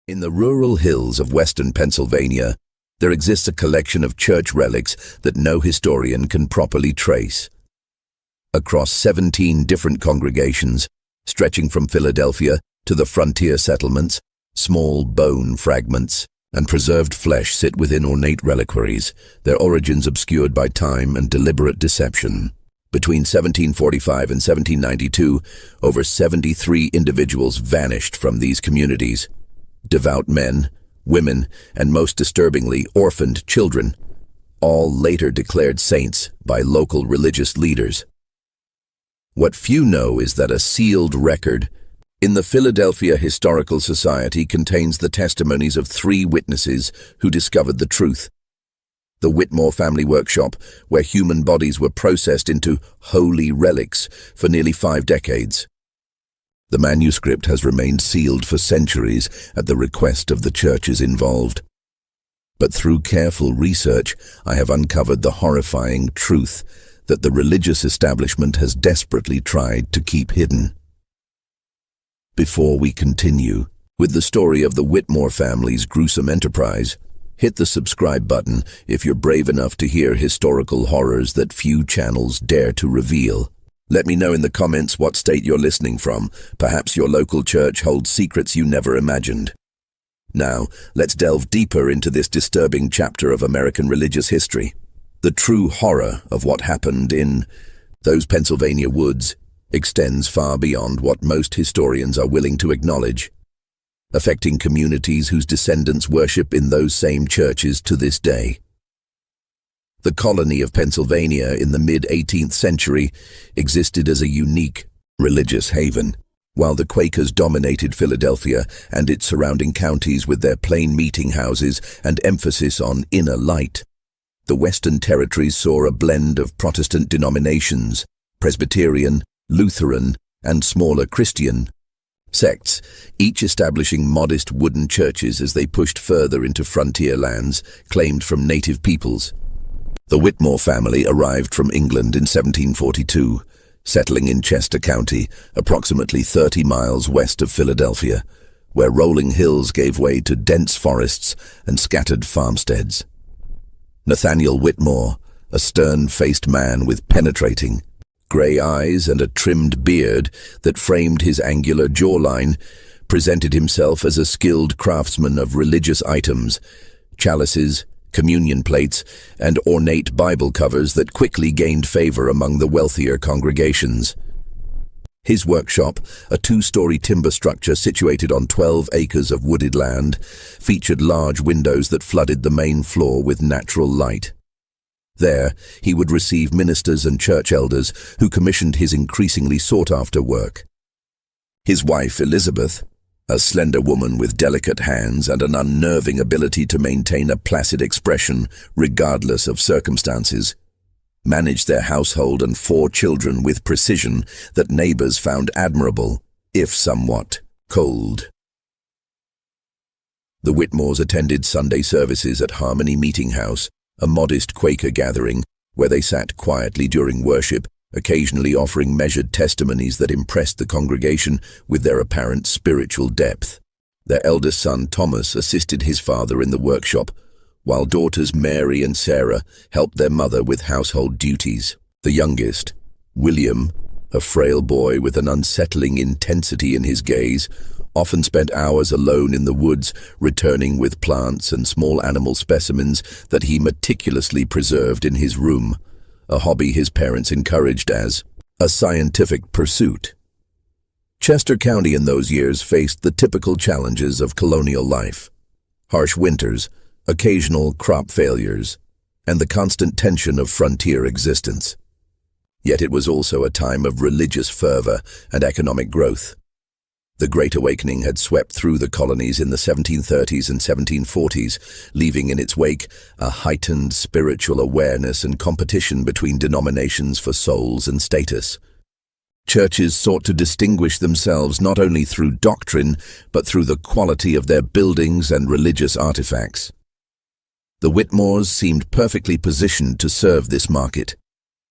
In the rural hills of western Pennsylvania, there exists a collection of church relics that no historian can properly trace. Across 17 different congregations, stretching from Philadelphia to the frontier settlements, small bone fragments and preserved flesh sit within ornate reliquaries, their origins obscured by time and deliberate deception. Between 1745 and 1792, over 73 individuals vanished from these communities. Devout men, women, and most disturbingly, orphaned children, all later declared saints by local religious leaders. What few know is that a sealed record in the Philadelphia Historical Society contains the testimonies of 3 witnesses who discovered the truth. The Whitmore family workshop, where human bodies were processed into holy relics for nearly 5 decades. The manuscript has remained sealed for centuries at the request of the churches involved. But through careful research, I have uncovered the horrifying truth that the religious establishment has desperately tried to keep hidden. Before we continue with the story of the Whitmore family's gruesome enterprise, hit the subscribe button if you're brave enough to hear historical horrors that few channels dare to reveal. Let me know in the comments what state you're listening from. Perhaps your local church holds secrets you never imagined. Now, let's delve deeper into this disturbing chapter of American religious history. The true horror of what happened in those Pennsylvania woods extends far beyond what most historians are willing to acknowledge, affecting communities whose descendants worship in those same churches to this day. The colony of Pennsylvania in the mid-18th century existed as a unique religious haven. While the Quakers dominated Philadelphia and its surrounding counties with their plain meeting houses and emphasis on inner light, the Western territories saw a blend of Protestant denominations, Presbyterian, Lutheran, and smaller Christian sects, each establishing modest wooden churches as they pushed further into frontier lands claimed from native peoples. The Whitmore family arrived from England in 1742, settling in Chester County, approximately 30 miles west of Philadelphia, where rolling hills gave way to dense forests and scattered farmsteads. Nathaniel Whitmore, a stern-faced man with penetrating grey eyes and a trimmed beard that framed his angular jawline, presented himself as a skilled craftsman of religious items, chalices, communion plates, and ornate Bible covers that quickly gained favor among the wealthier congregations. His workshop, a 2-story timber structure situated on 12 acres of wooded land, featured large windows that flooded the main floor with natural light. There, he would receive ministers and church elders who commissioned his increasingly sought-after work. His wife, Elizabeth, a slender woman with delicate hands and an unnerving ability to maintain a placid expression regardless of circumstances, managed their household and 4 children with precision that neighbors found admirable, if somewhat cold. The Whitmores attended Sunday services at Harmony Meeting House, a modest Quaker gathering where they sat quietly during worship, occasionally offering measured testimonies that impressed the congregation with their apparent spiritual depth. Their eldest son, Thomas, assisted his father in the workshop, while daughters Mary and Sarah helped their mother with household duties. The youngest, William, a frail boy with an unsettling intensity in his gaze, often spent hours alone in the woods, returning with plants and small animal specimens that he meticulously preserved in his room, a hobby his parents encouraged as a scientific pursuit. Chester County in those years faced the typical challenges of colonial life: harsh winters, occasional crop failures, and the constant tension of frontier existence. Yet it was also a time of religious fervor and economic growth. The Great Awakening had swept through the colonies in the 1730s and 1740s, leaving in its wake a heightened spiritual awareness and competition between denominations for souls and status. Churches sought to distinguish themselves not only through doctrine, but through the quality of their buildings and religious artifacts. The Whitmores seemed perfectly positioned to serve this market.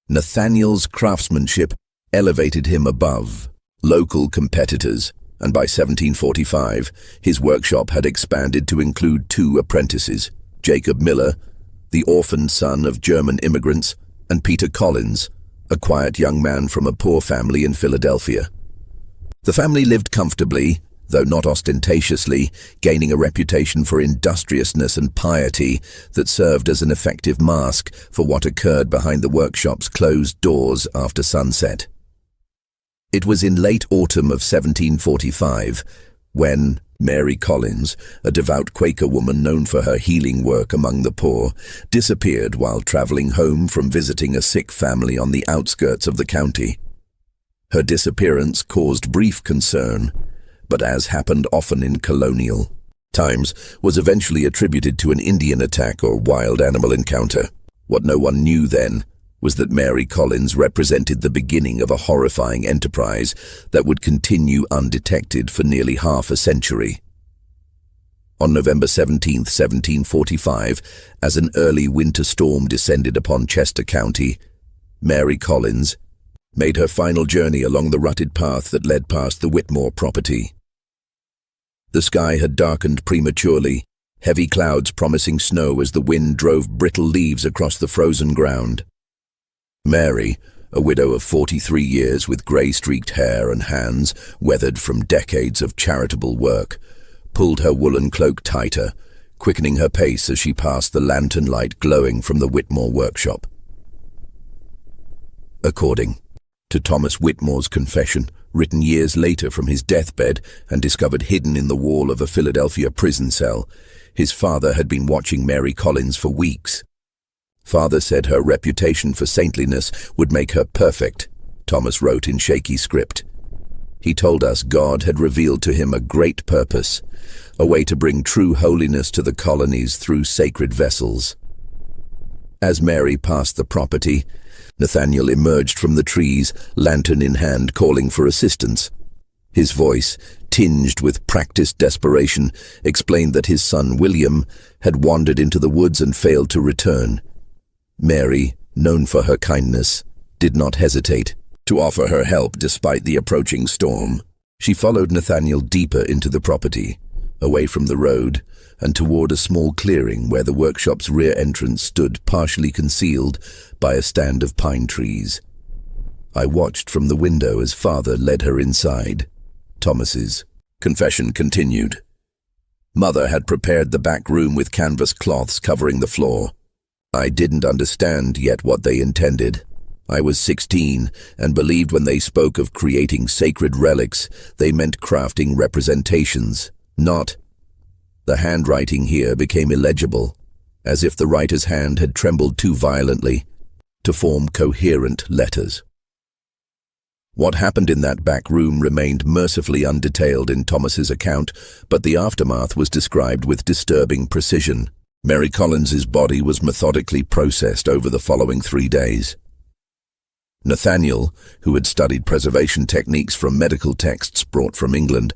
Nathaniel's craftsmanship elevated him above local competitors, and by 1745, his workshop had expanded to include 2 apprentices, Jacob Miller, the orphaned son of German immigrants, and Peter Collins, a quiet young man from a poor family in Philadelphia. The family lived comfortably, though not ostentatiously, gaining a reputation for industriousness and piety that served as an effective mask for what occurred behind the workshop's closed doors after sunset. It was in late autumn of 1745 when Mary Collins, a devout Quaker woman known for her healing work among the poor, disappeared while traveling home from visiting a sick family on the outskirts of the county. Her disappearance caused brief concern, but as happened often in colonial times, was eventually attributed to an Indian attack or wild animal encounter. What no one knew then was that Mary Collins represented the beginning of a horrifying enterprise that would continue undetected for nearly half a century. On November 17, 1745, as an early winter storm descended upon Chester County, Mary Collins made her final journey along the rutted path that led past the Whitmore property. The sky had darkened prematurely, heavy clouds promising snow as the wind drove brittle leaves across the frozen ground. Mary, a widow of 43 years with grey-streaked hair and hands weathered from decades of charitable work, pulled her woolen cloak tighter, quickening her pace as she passed the lantern light glowing from the Whitmore workshop. According to Thomas Whitmore's confession, written years later from his deathbed and discovered hidden in the wall of a Philadelphia prison cell, his father had been watching Mary Collins for weeks. Father said her reputation for saintliness would make her perfect, Thomas wrote in shaky script. He told us God had revealed to him a great purpose, a way to bring true holiness to the colonies through sacred vessels. As Mary passed the property, Nathaniel emerged from the trees, lantern in hand, calling for assistance. His voice, tinged with practiced desperation, explained that his son William had wandered into the woods and failed to return. Mary, known for her kindness, did not hesitate to offer her help despite the approaching storm. She followed Nathaniel deeper into the property, away from the road, and toward a small clearing where the workshop's rear entrance stood partially concealed by a stand of pine trees. I watched from the window as Father led her inside. Thomas's confession continued. Mother had prepared the back room with canvas cloths covering the floor. I didn't understand yet what they intended. I was 16 and believed when they spoke of creating sacred relics, they meant crafting representations, not. The handwriting here became illegible, as if the writer's hand had trembled too violently to form coherent letters. What happened in that back room remained mercifully undetailed in Thomas's account, but the aftermath was described with disturbing precision. Mary Collins's body was methodically processed over the following 3 days. Nathaniel, who had studied preservation techniques from medical texts brought from England,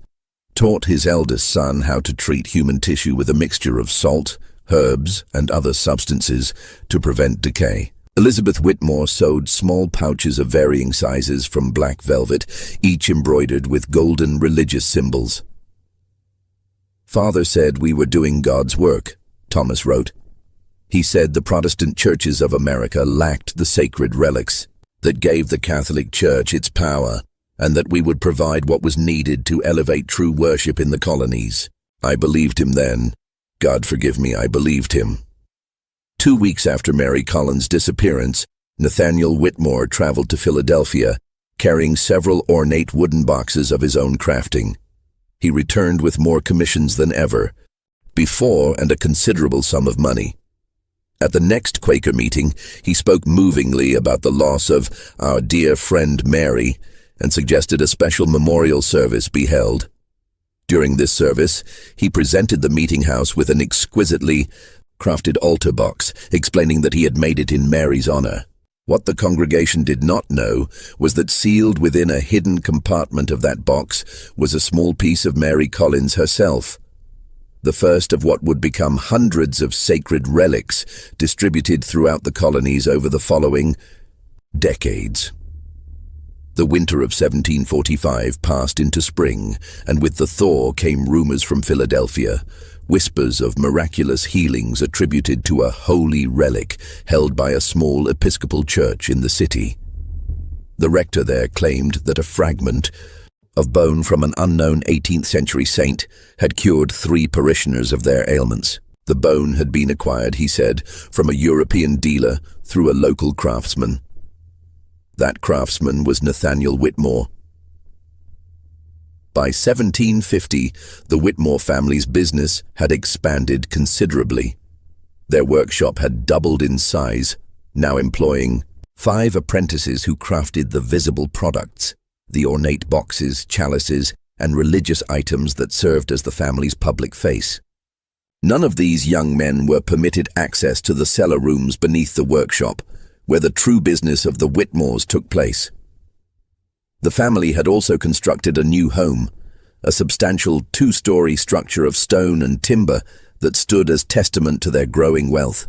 taught his eldest son how to treat human tissue with a mixture of salt, herbs, and other substances to prevent decay. Elizabeth Whitmore sewed small pouches of varying sizes from black velvet, each embroidered with golden religious symbols. Father said we were doing God's work, Thomas wrote. He said the Protestant churches of America lacked the sacred relics that gave the Catholic Church its power, and that we would provide what was needed to elevate true worship in the colonies. I believed him then. God forgive me, I believed him. 2 weeks after Mary Collins' disappearance, Nathaniel Whitmore traveled to Philadelphia, carrying several ornate wooden boxes of his own crafting. He returned with more commissions than ever before and a considerable sum of money. At the next Quaker meeting, he spoke movingly about the loss of our dear friend Mary and suggested a special memorial service be held. During this service, he presented the meeting house with an exquisitely crafted altar box, explaining that he had made it in Mary's honor. What the congregation did not know was that sealed within a hidden compartment of that box was a small piece of Mary Collins herself, the first of what would become hundreds of sacred relics distributed throughout the colonies over the following decades. The winter of 1745 passed into spring, and with the thaw came rumors from Philadelphia, whispers of miraculous healings attributed to a holy relic held by a small Episcopal church in the city. The rector there claimed that a fragment of bone from an unknown 18th century saint had cured 3 parishioners of their ailments. The bone had been acquired, he said, from a European dealer through a local craftsman. That craftsman was Nathaniel Whitmore. By 1750, the Whitmore family's business had expanded considerably. Their workshop had doubled in size, now employing 5 apprentices who crafted the visible products, the ornate boxes, chalices, and religious items that served as the family's public face. None of these young men were permitted access to the cellar rooms beneath the workshop, where the true business of the Whitmores took place. The family had also constructed a new home, a substantial 2-story structure of stone and timber that stood as testament to their growing wealth.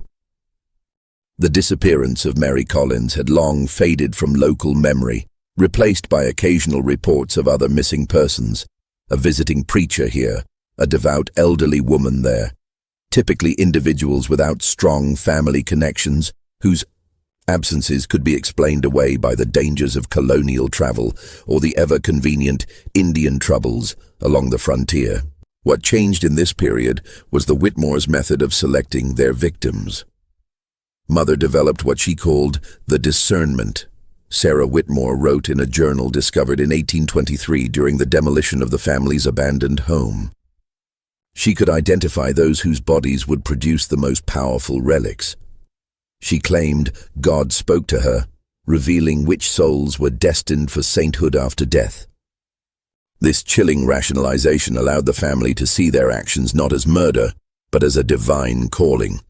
The disappearance of Mary Collins had long faded from local memory, replaced by occasional reports of other missing persons, a visiting preacher here, a devout elderly woman there, typically individuals without strong family connections, whose absences could be explained away by the dangers of colonial travel or the ever-convenient Indian troubles along the frontier. What changed in this period was the Whitmores' method of selecting their victims. Mother developed what she called the discernment. Sarah Whitmore wrote in a journal discovered in 1823 during the demolition of the family's abandoned home. She could identify those whose bodies would produce the most powerful relics. She claimed God spoke to her, revealing which souls were destined for sainthood after death. This chilling rationalization allowed the family to see their actions not as murder, but as a divine calling.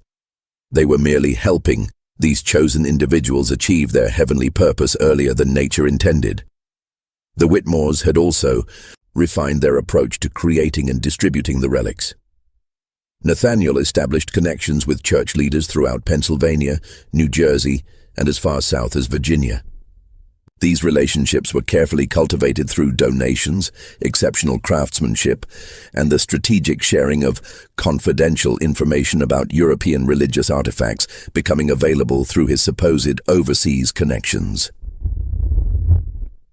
They were merely helping these chosen individuals achieve their heavenly purpose earlier than nature intended. The Whitmores had also refined their approach to creating and distributing the relics. Nathaniel established connections with church leaders throughout Pennsylvania, New Jersey, and as far south as Virginia. These relationships were carefully cultivated through donations, exceptional craftsmanship, and the strategic sharing of confidential information about European religious artifacts becoming available through his supposed overseas connections.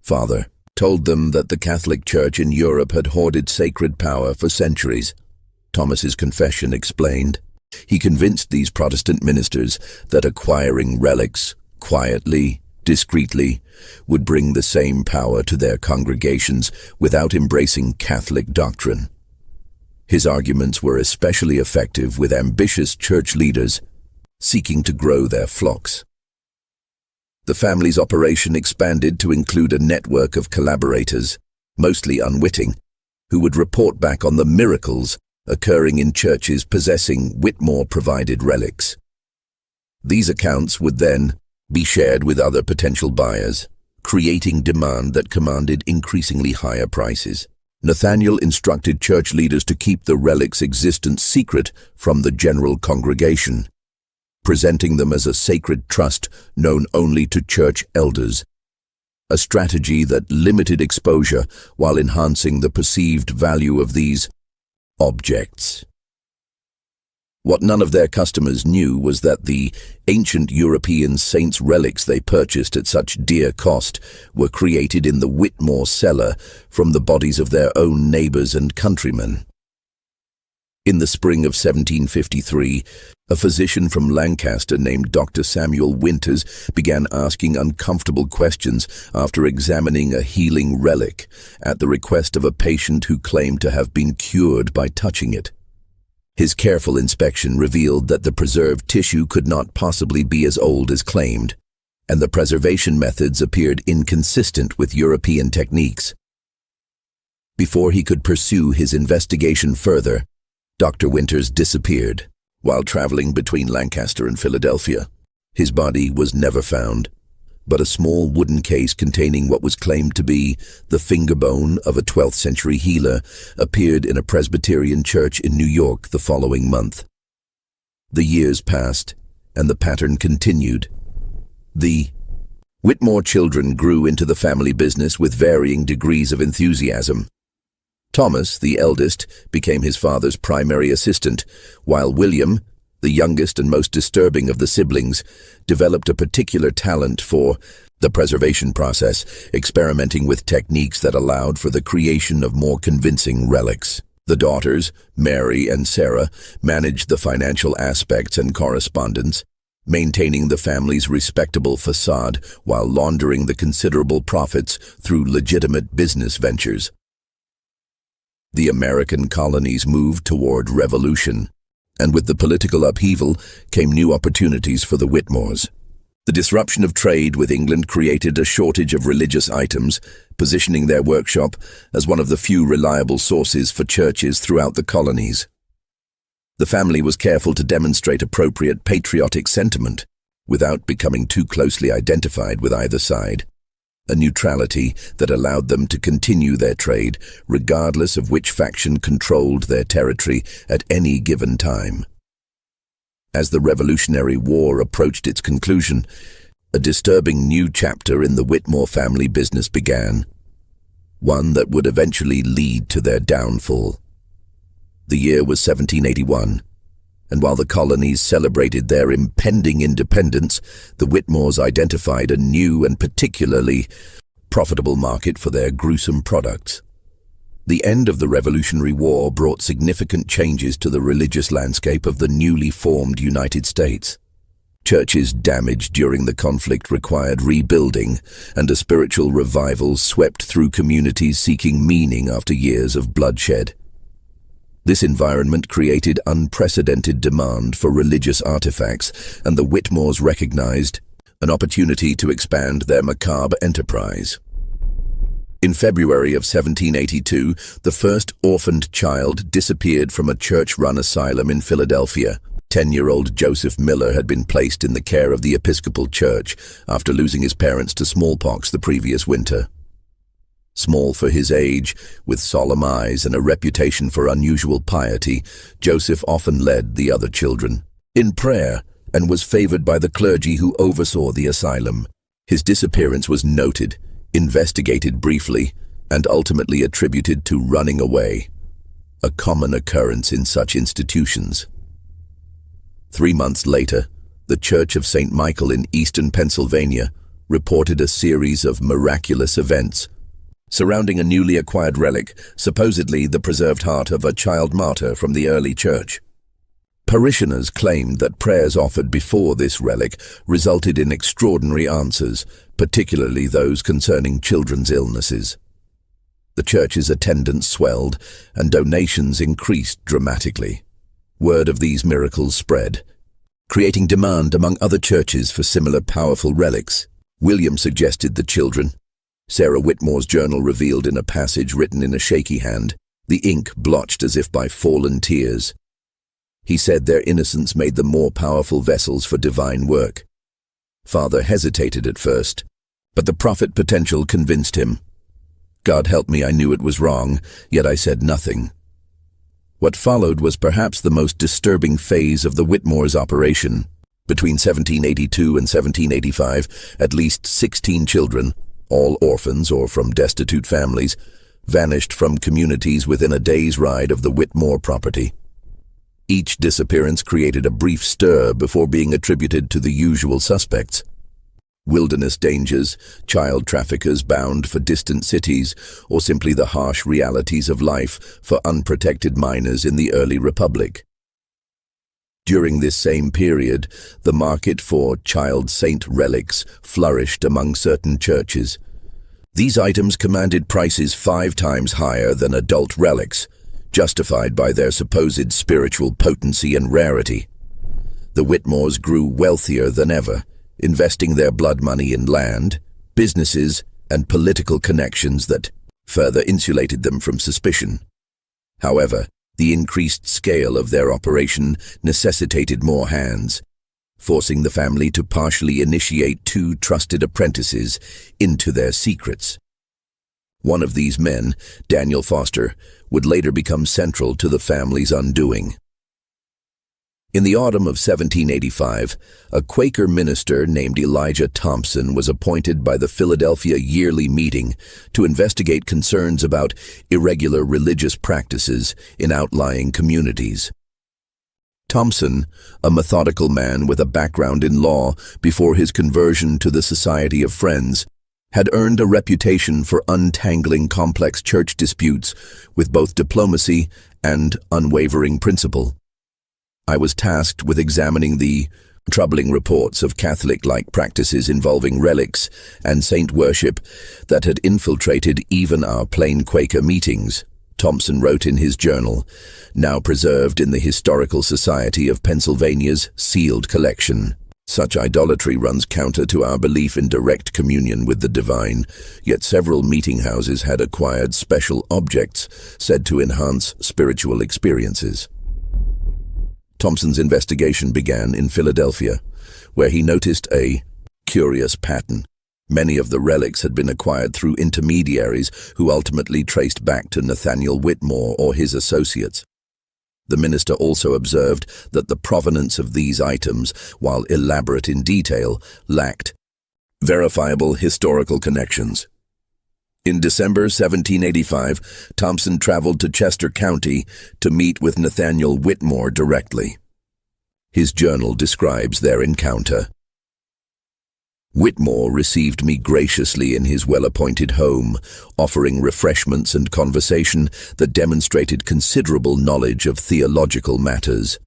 Father told them that the Catholic Church in Europe had hoarded sacred power for centuries. Thomas's confession explained. He convinced these Protestant ministers that acquiring relics quietly, discreetly, would bring the same power to their congregations without embracing Catholic doctrine. His arguments were especially effective with ambitious church leaders seeking to grow their flocks. The family's operation expanded to include a network of collaborators, mostly unwitting, who would report back on the miracles occurring in churches possessing Whitmore-provided relics. These accounts would then be shared with other potential buyers, creating demand that commanded increasingly higher prices. Nathaniel instructed church leaders to keep the relics' existence secret from the general congregation, presenting them as a sacred trust known only to church elders, a strategy that limited exposure while enhancing the perceived value of these objects. What none of their customers knew was that the ancient European saints' relics they purchased at such dear cost were created in the Whitmore cellar from the bodies of their own neighbors and countrymen. In the spring of 1753, a physician from Lancaster named Dr. Samuel Winters began asking uncomfortable questions after examining a healing relic at the request of a patient who claimed to have been cured by touching it. His careful inspection revealed that the preserved tissue could not possibly be as old as claimed, and the preservation methods appeared inconsistent with European techniques. Before he could pursue his investigation further, Dr. Winters disappeared while traveling between Lancaster and Philadelphia. His body was never found, but a small wooden case containing what was claimed to be the finger bone of a 12th century healer appeared in a Presbyterian church in New York the following month. The years passed, and the pattern continued. The Whitmore children grew into the family business with varying degrees of enthusiasm. Thomas, the eldest, became his father's primary assistant, while William, the youngest and most disturbing of the siblings, developed a particular talent for the preservation process, experimenting with techniques that allowed for the creation of more convincing relics. The daughters, Mary and Sarah, managed the financial aspects and correspondence, maintaining the family's respectable facade while laundering the considerable profits through legitimate business ventures. The American colonies moved toward revolution, and with the political upheaval came new opportunities for the Whitmores. The disruption of trade with England created a shortage of religious items, positioning their workshop as one of the few reliable sources for churches throughout the colonies. The family was careful to demonstrate appropriate patriotic sentiment without becoming too closely identified with either side, a neutrality that allowed them to continue their trade regardless of which faction controlled their territory at any given time. As the Revolutionary War approached its conclusion, a disturbing new chapter in the Whitmore family business began, one that would eventually lead to their downfall. The year was 1781, and while the colonies celebrated their impending independence, the Whitmores identified a new and particularly profitable market for their gruesome products. The end of the Revolutionary War brought significant changes to the religious landscape of the newly formed United States. Churches damaged during the conflict required rebuilding, and a spiritual revival swept through communities seeking meaning after years of bloodshed. This environment created unprecedented demand for religious artifacts, and the Whitmores recognized an opportunity to expand their macabre enterprise. In February of 1782, the first orphaned child disappeared from a church-run asylum in Philadelphia. 10-year-old Joseph Miller had been placed in the care of the Episcopal Church after losing his parents to smallpox the previous winter. Small for his age, with solemn eyes and a reputation for unusual piety, Joseph often led the other children in prayer and was favored by the clergy who oversaw the asylum. His disappearance was noted, investigated briefly, and ultimately attributed to running away, a common occurrence in such institutions. 3 months later, the Church of St. Michael in eastern Pennsylvania reported a series of miraculous events surrounding a newly acquired relic, supposedly the preserved heart of a child martyr from the early church. Parishioners claimed that prayers offered before this relic resulted in extraordinary answers, particularly those concerning children's illnesses. The church's attendance swelled, and donations increased dramatically. Word of these miracles spread, creating demand among other churches for similar powerful relics. William suggested the children. Sarah Whitmore's journal revealed in a passage written in a shaky hand, the ink blotched as if by fallen tears. He said their innocence made them more powerful vessels for divine work. Father hesitated at first, but the prophet potential convinced him. God help me, I knew it was wrong, yet I said nothing. What followed was perhaps the most disturbing phase of the Whitmores' operation. Between 1782 and 1785, at least 16 children, all orphans or from destitute families, vanished from communities within a day's ride of the Whitmore property. Each disappearance created a brief stir before being attributed to the usual suspects. Wilderness dangers, child traffickers bound for distant cities, or simply the harsh realities of life for unprotected minors in the early Republic. During this same period, the market for child saint relics flourished among certain churches. These items commanded prices 5 times higher than adult relics, justified by their supposed spiritual potency and rarity. The Whitmores grew wealthier than ever, investing their blood money in land, businesses, and political connections that further insulated them from suspicion. However, the increased scale of their operation necessitated more hands, forcing the family to partially initiate 2 trusted apprentices into their secrets. One of these men, Daniel Foster, would later become central to the family's undoing. In the autumn of 1785, a Quaker minister named Elijah Thompson was appointed by the Philadelphia Yearly Meeting to investigate concerns about irregular religious practices in outlying communities. Thompson, a methodical man with a background in law before his conversion to the Society of Friends, had earned a reputation for untangling complex church disputes with both diplomacy and unwavering principle. I was tasked with examining the troubling reports of Catholic-like practices involving relics and saint worship that had infiltrated even our plain Quaker meetings, Thompson wrote in his journal, now preserved in the Historical Society of Pennsylvania's sealed collection. Such idolatry runs counter to our belief in direct communion with the divine, yet several meeting houses had acquired special objects said to enhance spiritual experiences. Thompson's investigation began in Philadelphia, where he noticed a curious pattern. Many of the relics had been acquired through intermediaries who ultimately traced back to Nathaniel Whitmore or his associates. The minister also observed that the provenance of these items, while elaborate in detail, lacked verifiable historical connections. In December 1785, Thompson traveled to Chester County to meet with Nathaniel Whitmore directly. His journal describes their encounter. Whitmore received me graciously in his well-appointed home, offering refreshments and conversation that demonstrated considerable knowledge of theological matters.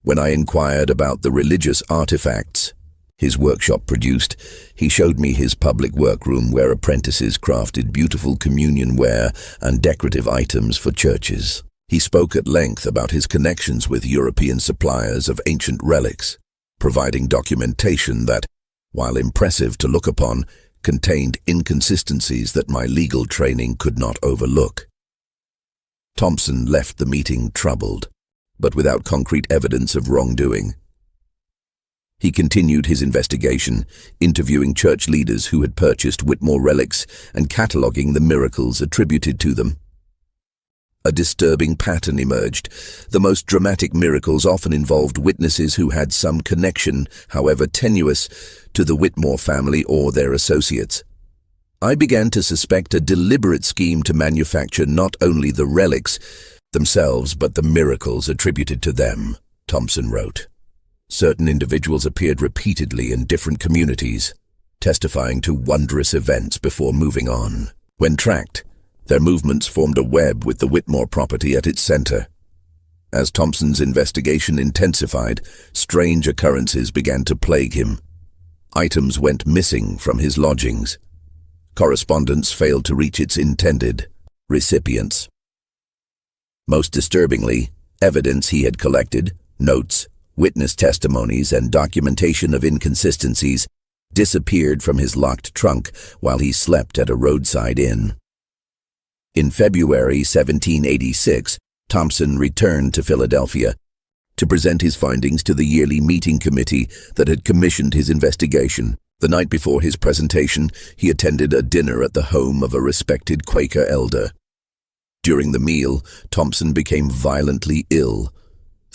When I inquired about the religious artifacts his workshop produced, he showed me his public workroom where apprentices crafted beautiful communion ware and decorative items for churches. He spoke at length about his connections with European suppliers of ancient relics, providing documentation that, while impressive to look upon, contained inconsistencies that my legal training could not overlook. Thompson left the meeting troubled, but without concrete evidence of wrongdoing. He continued his investigation, interviewing church leaders who had purchased Whitmore relics and cataloging the miracles attributed to them. A disturbing pattern emerged. The most dramatic miracles often involved witnesses who had some connection, however tenuous, to the Whitmore family or their associates. I began to suspect a deliberate scheme to manufacture not only the relics themselves but the miracles attributed to them, Thompson wrote. Certain individuals appeared repeatedly in different communities, testifying to wondrous events before moving on. When tracked, their movements formed a web with the Whitmore property at its center. As Thompson's investigation intensified, strange occurrences began to plague him. Items went missing from his lodgings. Correspondence failed to reach its intended recipients. Most disturbingly, evidence he had collected, notes, witness testimonies, and documentation of inconsistencies disappeared from his locked trunk while he slept at a roadside inn. In February 1786, Thompson returned to Philadelphia to present his findings to the yearly meeting committee that had commissioned his investigation. The night before his presentation, he attended a dinner at the home of a respected Quaker elder. During the meal, Thompson became violently ill.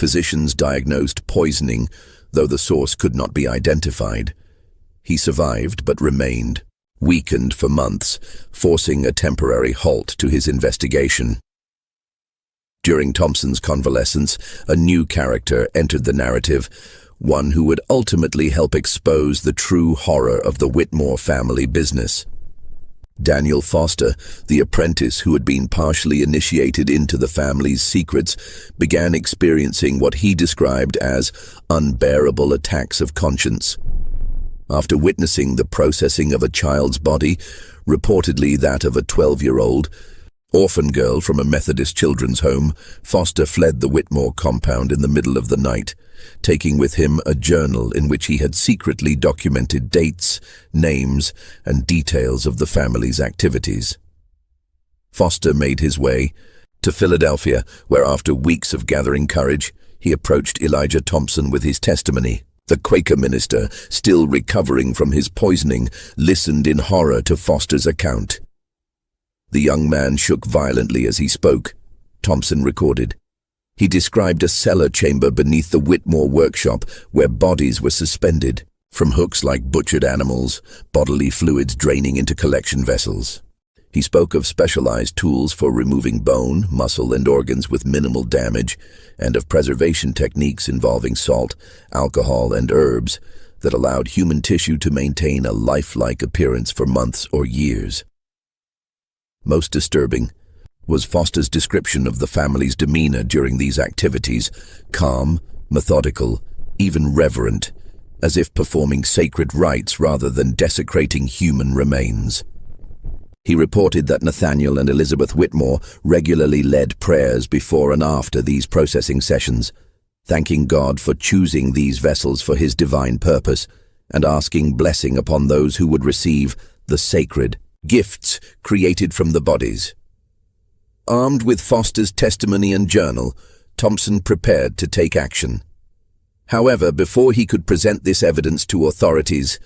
Physicians diagnosed poisoning, though the source could not be identified. He survived but remained weakened for months, forcing a temporary halt to his investigation. During Thompson's convalescence, a new character entered the narrative, one who would ultimately help expose the true horror of the Whitmore family business. Daniel Foster, the apprentice who had been partially initiated into the family's secrets, began experiencing what he described as unbearable attacks of conscience. After witnessing the processing of a child's body, reportedly that of a 12-year-old orphan girl from a Methodist children's home, Foster fled the Whitmore compound in the middle of the night, taking with him a journal in which he had secretly documented dates, names, and details of the family's activities. Foster made his way to Philadelphia, where after weeks of gathering courage, he approached Elijah Thompson with his testimony. The Quaker minister, still recovering from his poisoning, listened in horror to Foster's account. The young man shook violently as he spoke, Thompson recorded. He described a cellar chamber beneath the Whitmore workshop where bodies were suspended from hooks like butchered animals, bodily fluids draining into collection vessels. He spoke of specialized tools for removing bone, muscle, and organs with minimal damage, and of preservation techniques involving salt, alcohol, and herbs that allowed human tissue to maintain a lifelike appearance for months or years. Most disturbing was Foster's description of the family's demeanor during these activities: calm, methodical, even reverent, as if performing sacred rites rather than desecrating human remains. He reported that Nathaniel and Elizabeth Whitmore regularly led prayers before and after these processing sessions, thanking God for choosing these vessels for his divine purpose and asking blessing upon those who would receive the sacred gifts created from the bodies. Armed with Foster's testimony and journal, Thompson prepared to take action. However, before he could present this evidence to authorities,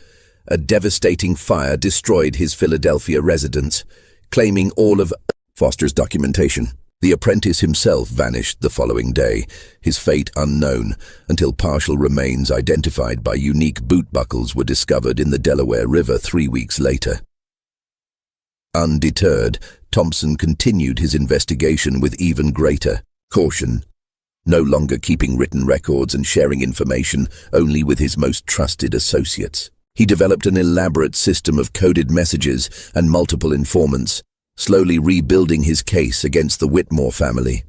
a devastating fire destroyed his Philadelphia residence, claiming all of Foster's documentation. The apprentice himself vanished the following day, his fate unknown, until partial remains identified by unique boot buckles were discovered in the Delaware River 3 weeks later. Undeterred, Thompson continued his investigation with even greater caution, no longer keeping written records and sharing information only with his most trusted associates. He developed an elaborate system of coded messages and multiple informants, slowly rebuilding his case against the Whitmore family.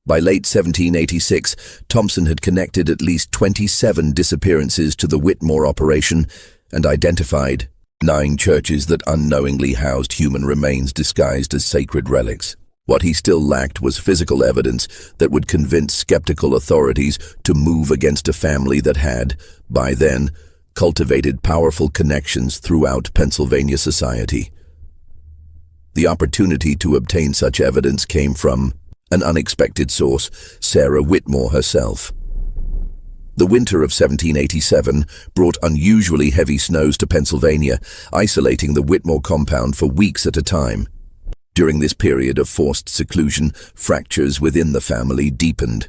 By late 1786, Thompson had connected at least 27 disappearances to the Whitmore operation and identified 9 churches that unknowingly housed human remains disguised as sacred relics. What he still lacked was physical evidence that would convince skeptical authorities to move against a family that had, by then, cultivated powerful connections throughout Pennsylvania society. The opportunity to obtain such evidence came from an unexpected source, Sarah Whitmore herself. The winter of 1787 brought unusually heavy snows to Pennsylvania, isolating the Whitmore compound for weeks at a time. During this period of forced seclusion, fractures within the family deepened.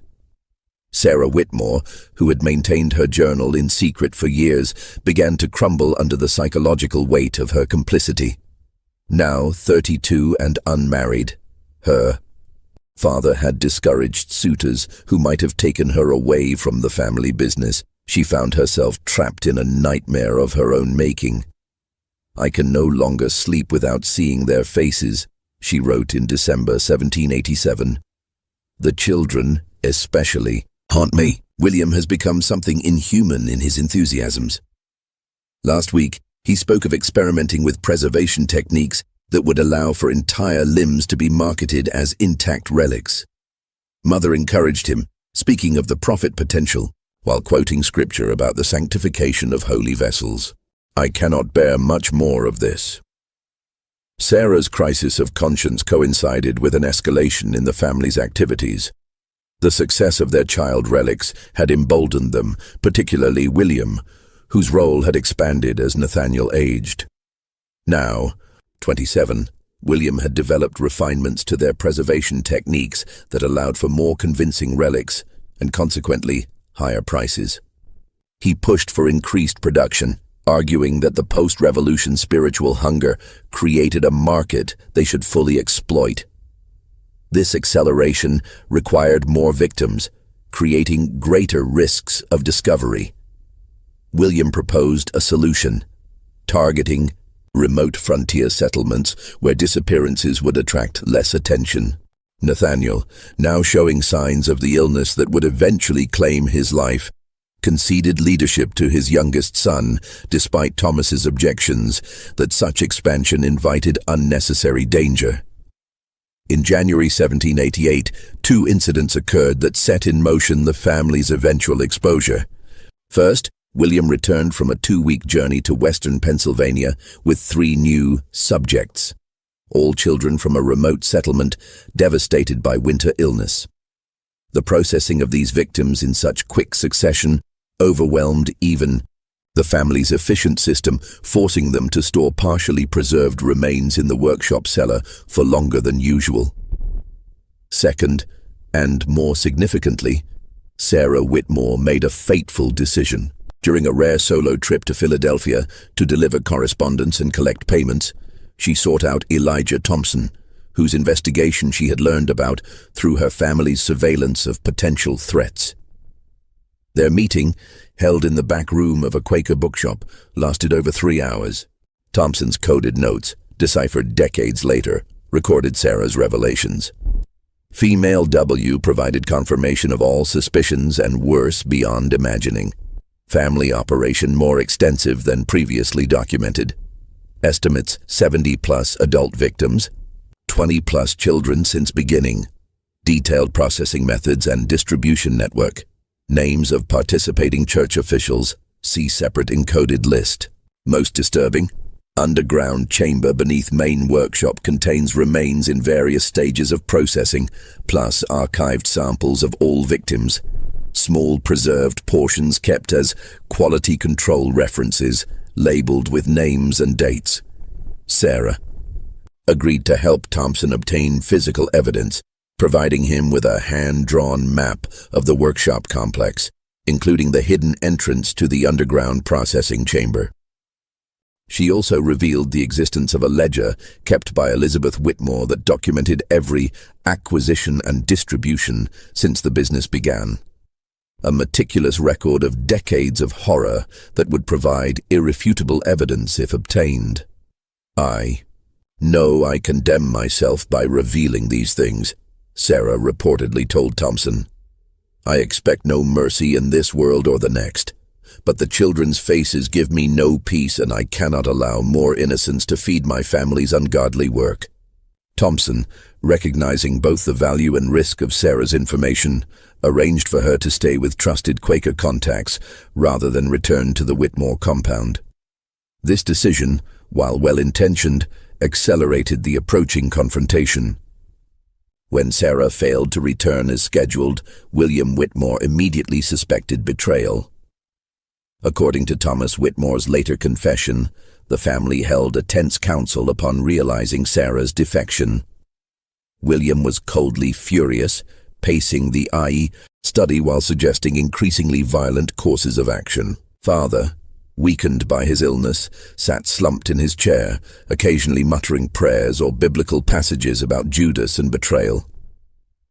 Sarah Whitmore, who had maintained her journal in secret for years, began to crumble under the psychological weight of her complicity. Now 32 and unmarried, her father had discouraged suitors who might have taken her away from the family business. She found herself trapped in a nightmare of her own making. "I can no longer sleep without seeing their faces," she wrote in December 1787. "The children, especially, haunt me." William has become something inhuman in his enthusiasms. Last week, he spoke of experimenting with preservation techniques that would allow for entire limbs to be marketed as intact relics. Mother encouraged him, speaking of the profit potential, while quoting scripture about the sanctification of holy vessels. "I cannot bear much more of this." Sarah's crisis of conscience coincided with an escalation in the family's activities. The success of their child relics had emboldened them, particularly William, whose role had expanded as Nathaniel aged. Now, 27, William had developed refinements to their preservation techniques that allowed for more convincing relics and, consequently, higher prices. He pushed for increased production, arguing that the post-revolution spiritual hunger created a market they should fully exploit. This acceleration required more victims, creating greater risks of discovery. William proposed a solution, targeting remote frontier settlements where disappearances would attract less attention. Nathaniel, now showing signs of the illness that would eventually claim his life, conceded leadership to his youngest son, despite Thomas's objections that such expansion invited unnecessary danger. In January 1788, 2 incidents occurred that set in motion the family's eventual exposure. First, William returned from a 2-week journey to western Pennsylvania with 3 new subjects, all children from a remote settlement devastated by winter illness. The processing of these victims in such quick succession overwhelmed even the family's efficient system, forcing them to store partially preserved remains in the workshop cellar for longer than usual. Second, And more significantly, Sarah Whitmore made a fateful decision. During a rare solo trip to Philadelphia to deliver correspondence and collect payments, she sought out Elijah Thompson, whose investigation she had learned about through her family's surveillance of potential threats. Their meeting, held in the back room of a Quaker bookshop, lasted over 3 hours. Thompson's coded notes, deciphered decades later, recorded Sarah's revelations. Female W provided confirmation of all suspicions and worse beyond imagining. Family operation more extensive than previously documented. Estimates 70+ adult victims, 20+ children since beginning. Detailed processing methods and distribution network. Names of participating church officials, see separate encoded list. Most disturbing, underground chamber beneath main workshop contains remains in various stages of processing, plus archived samples of all victims. Small preserved portions kept as quality control references, labeled with names and dates. Sarah agreed to help Thompson obtain physical evidence, providing him with a hand-drawn map of the workshop complex, including the hidden entrance to the underground processing chamber. She also revealed the existence of a ledger kept by Elizabeth Whitmore that documented every acquisition and distribution since the business began. A meticulous record of decades of horror that would provide irrefutable evidence if obtained. I know I condemn myself by revealing these things, Sarah reportedly told Thompson. I expect no mercy in this world or the next, but the children's faces give me no peace, and I cannot allow more innocence to feed my family's ungodly work. Thompson, recognizing both the value and risk of Sarah's information, arranged for her to stay with trusted Quaker contacts rather than return to the Whitmore compound. This decision, while well-intentioned, accelerated the approaching confrontation. When Sarah failed to return as scheduled, William Whitmore immediately suspected betrayal. According to Thomas Whitmore's later confession, the family held a tense council upon realizing Sarah's defection. William was coldly furious, pacing the IE study while suggesting increasingly violent courses of action. Father, weakened by his illness, sat slumped in his chair, occasionally muttering prayers or biblical passages about Judas and betrayal.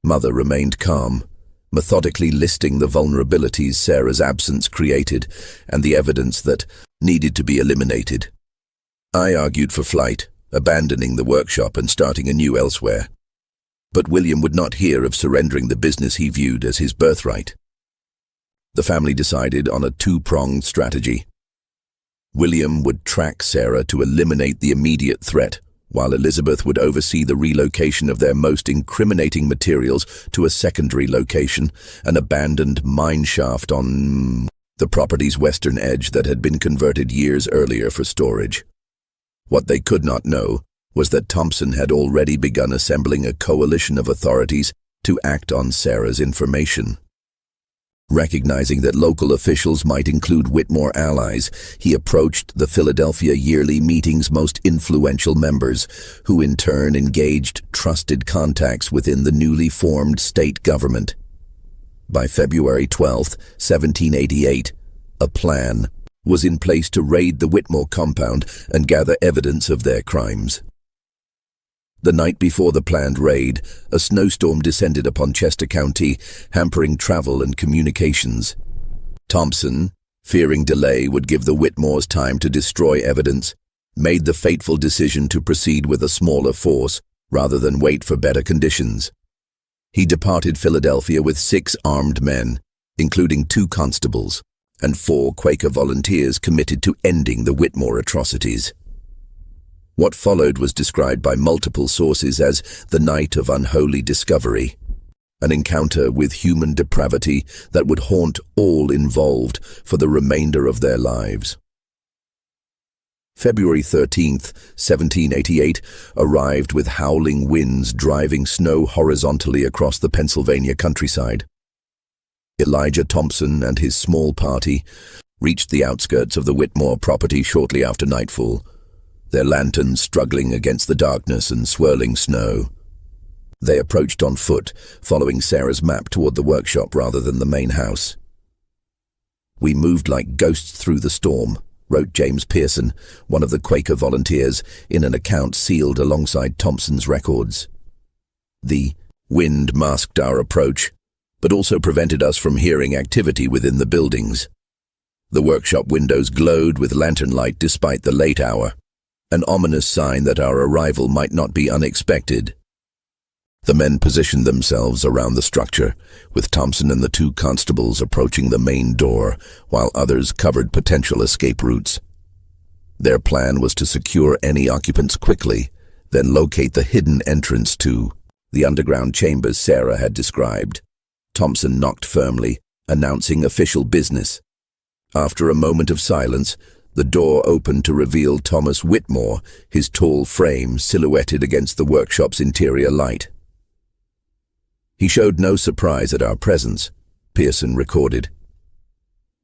Mother remained calm, methodically listing the vulnerabilities Sarah's absence created and the evidence that needed to be eliminated. I argued for flight, abandoning the workshop and starting anew elsewhere. But William would not hear of surrendering the business he viewed as his birthright. The family decided on a two-pronged strategy. William would track Sarah to eliminate the immediate threat, while Elizabeth would oversee the relocation of their most incriminating materials to a secondary location, an abandoned mine shaft on the property's western edge that had been converted years earlier for storage. What they could not know was that Thompson had already begun assembling a coalition of authorities to act on Sarah's information. Recognizing that local officials might include Whitmore allies, he approached the Philadelphia yearly meeting's most influential members, who in turn engaged trusted contacts within the newly formed state government. By February 12, 1788, a plan was in place to raid the Whitmore compound and gather evidence of their crimes. The night before the planned raid, a snowstorm descended upon Chester County, hampering travel and communications. Thompson, fearing delay would give the Whitmores time to destroy evidence, made the fateful decision to proceed with a smaller force rather than wait for better conditions. He departed Philadelphia with 6 armed men, including 2 constables, and 4 Quaker volunteers committed to ending the Whitmore atrocities. What followed was described by multiple sources as the night of unholy discovery, an encounter with human depravity that would haunt all involved for the remainder of their lives. February 13th, 1788, arrived with howling winds driving snow horizontally across the Pennsylvania countryside. Elijah Thompson and his small party reached the outskirts of the Whitmore property shortly after nightfall, their lanterns struggling against the darkness and swirling snow. They approached on foot, following Sarah's map toward the workshop rather than the main house. "We moved like ghosts through the storm," wrote James Pearson, one of the Quaker volunteers, in an account sealed alongside Thompson's records. "The wind masked our approach, but also prevented us from hearing activity within the buildings. The workshop windows glowed with lantern light despite the late hour, an ominous sign that our arrival might not be unexpected." The men positioned themselves around the structure, with Thompson and the 2 constables approaching the main door, while others covered potential escape routes. Their plan was to secure any occupants quickly, then locate the hidden entrance to the underground chambers Sarah had described. Thompson knocked firmly, announcing official business. After a moment of silence, the door opened to reveal Thomas Whitmore, his tall frame silhouetted against the workshop's interior light. "He showed no surprise at our presence," Pearson recorded.